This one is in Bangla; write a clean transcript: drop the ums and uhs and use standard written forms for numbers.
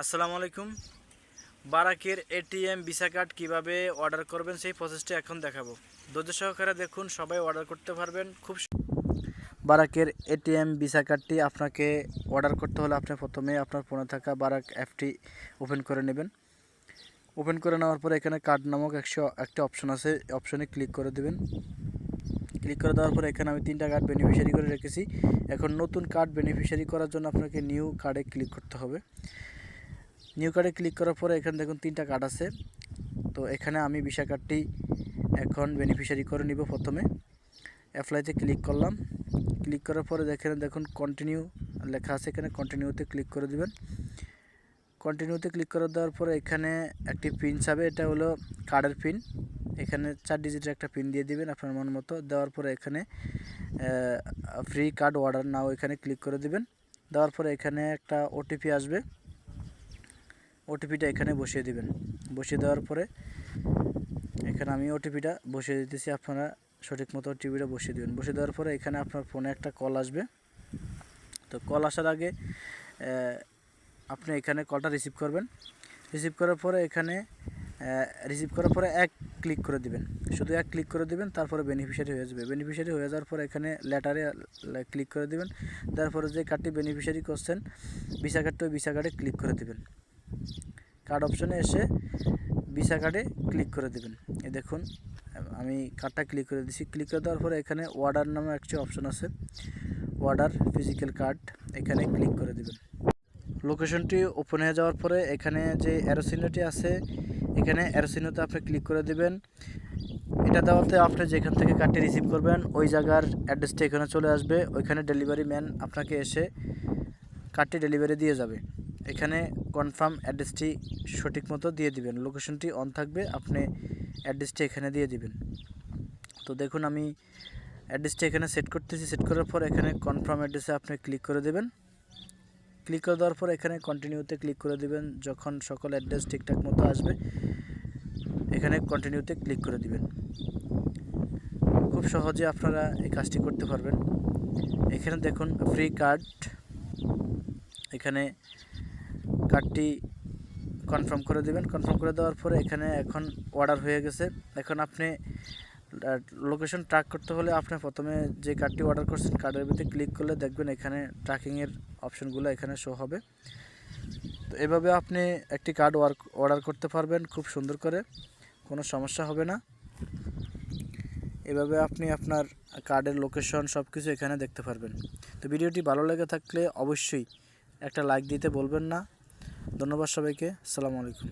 আসসালামু আলাইকুম। বারাকের এটিএম ভিসা কার্ড কীভাবে অর্ডার করবেন সেই প্রসেসটি এখন দেখাবো। ধৈর্য সহকারে দেখুন, সবাই অর্ডার করতে পারবেন বারাকের এটিএম ভিসা কার্ডটি আপনাকে অর্ডার করতে হলে আপনি প্রথমে আপনার ফোনে থাকা বারাক অ্যাপটি ওপেন করে নেবেন। ওপেন করে নেওয়ার পরে এখানে কার্ড নামক একটা অপশন আছে, অপশনে ক্লিক করে দেবেন। ক্লিক করে দেওয়ার পরে এখানে আমি 3টা কার্ড বেনিফিশিয়ারি করে রেখেছি। এখন নতুন কার্ড বেনিফিশিয়ারি করার জন্য আপনাকে নিউ কার্ডে ক্লিক করতে হবে। নিউ কার্ডে ক্লিক করার পরে এখানে দেখুন 3টা কার্ড আছে। তো এখানে আমি ভিসা কার্ডটি এখন বেনিফিশিয়ারি করে নিব। প্রথমে অ্যাপ্লাইতে ক্লিক করলাম। ক্লিক করার পরে দেখুন কন্টিনিউ লেখা আছে, এখানে কন্টিনিউতে ক্লিক করে দিবেন। কন্টিনিউতে ক্লিক করে দেওয়ার পরে এখানে একটি পিন চাবে, এটা হলো কার্ডের পিন। এখানে 4 ডিজিটের একটা পিন দিয়ে দিবেন আপনার মন মতো। দেওয়ার পরে এখানে ফ্রি কার্ড অর্ডার নাও এখানে ক্লিক করে দিবেন। দেওয়ার পরে এখানে একটা ওটিপি আসবে, ওটিপিটা এখানে বসিয়ে দিবেন। বসিয়ে দেওয়ার পরে এখানে আমি ওটিপিটা বসিয়ে দিতেছি, আপনারা সঠিক মতো ওটিপিটা বসিয়ে দেবেন। বসিয়ে দেওয়ার পরে এখানে আপনার ফোনে একটা কল আসবে। তো কল আসার আগে আপনি এখানে কলটা রিসিভ করবেন। রিসিভ করার পরে এখানে এক ক্লিক করে দিবেন, শুধু এক ক্লিক করে দিবেন, তারপরে বেনিফিশিয়ারি হয়ে যাবে। বেনিফিশিয়ারি হয়ে যাওয়ার পর এখানে লেটারে ক্লিক করে দিবেন। তারপরে যে কার্ডটি বেনিফিশিয়ারি করছেন ভিসা কার্ডটা, ওই ভিসা কার্ডে ক্লিক করে দিবেন। কার্ড অপশনে এসে ভিসা কার্ডে ক্লিক করে দেবেন। এই দেখুন আমি কার্ডটা ক্লিক করে দিচ্ছি। ক্লিক করে দেওয়ার পরে এখানে অর্ডার নামে একটা অপশন আছে, অর্ডার ফিজিক্যাল কার্ড, এখানে ক্লিক করে দেবেন। লোকেশনটি ওপেন হয়ে যাওয়ার পরে এখানে যে অ্যারোসিনোটি আছে, এখানে অ্যারোসিনোতে আপনি ক্লিক করে দেবেন। এটা দেওয়াতে আপনি যেখান থেকে কার্ডটি রিসিভ করবেন ওই জায়গার অ্যাড্রেসটি এখানে চলে আসবে। ওইখানে ডেলিভারি ম্যান আপনাকে এসে কার্ডটি ডেলিভারি দিয়ে যাবে। এখানে কনফার্ম অ্যাড্রেসটি সঠিক মতো দিয়ে দিবেন, লোকেশনটি অন থাকবে, আপনি অ্যাড্রেসটি এখানে দিয়ে দিবেন। তো দেখুন আমি অ্যাড্রেসটি এখানে সেট করতেছি। সেট করার পর এখানে কনফার্ম অ্যাড্রেসে আপনি ক্লিক করে দেবেন। ক্লিক করে দেওয়ার পর এখানে কন্টিনিউতে ক্লিক করে দিবেন। যখন সকল অ্যাড্রেস ঠিকঠাক মতো আসবে এখানে কন্টিনিউতে ক্লিক করে দিবেন। খুব সহজে আপনারা এই কাজটি করতে পারবেন। এখানে দেখুন ফ্রি কার্ড, এখানে কার্ডটি কনফার্ম করে দেবেন। কনফার্ম করে দেওয়ার পরে এখানে এখন অর্ডার হয়ে গেছে। এখন আপনি লোকেশন ট্র্যাক করতে হলে আপনি প্রথমে যে কার্ডটি অর্ডার করছেন কার্ডের ভিতরে ক্লিক করলে দেখবেন এখানে ট্র্যাকিংয়ের অপশনগুলো এখানে শো হবে। তো এভাবে আপনি একটি কার্ড অর্ডার করতে পারবেন খুব সুন্দর করে, কোনো সমস্যা হবে না। এভাবে আপনি আপনার কার্ডের লোকেশন সব কিছু এখানে দেখতে পারবেন। তো ভিডিওটি ভালো লেগে থাকলে অবশ্যই একটা লাইক দিতে বলবেন না। ধন্যবাদ সবাইকে। আসসালামু আলাইকুম।